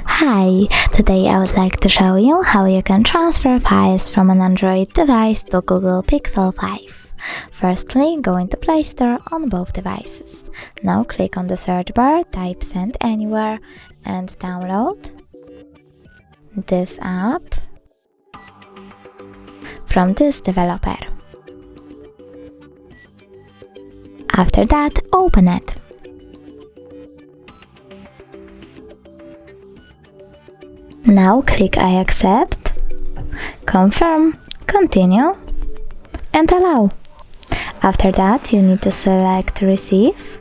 Hi, today I would like to show you how you can transfer files from an Android device to Google Pixel 5. Firstly, go into Play Store on both devices. Now click on the search bar, type Send Anywhere and download this app from this developer. After that, open it. Now click I accept, confirm, continue, and allow. After that, you need to select Receive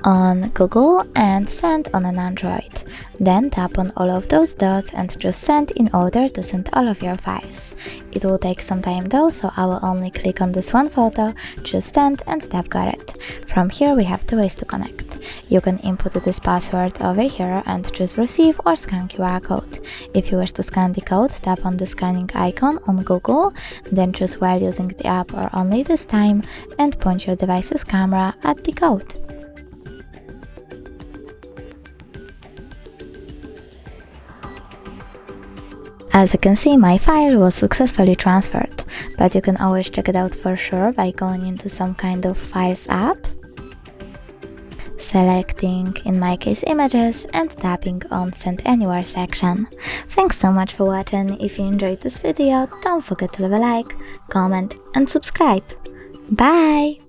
on Google and Send on an Android. Then tap on all of those dots and choose Send in order to send all of your files. It will take some time though, so I will only click on this one photo, choose Send and tap Got it. From here we have two ways to connect. You can input this password over here and choose Receive or Scan QR code. If you wish to scan the code, tap on the scanning icon on Google, then choose while using the app or only this time and point your device's camera at the code. As you can see, my file was successfully transferred, but you can always check it out for sure by going into some kind of Files app, selecting, in my case, Images, and tapping on Send Anywhere section. Thanks so much for watching. If you enjoyed this video, don't forget to leave a like, comment and subscribe. Bye!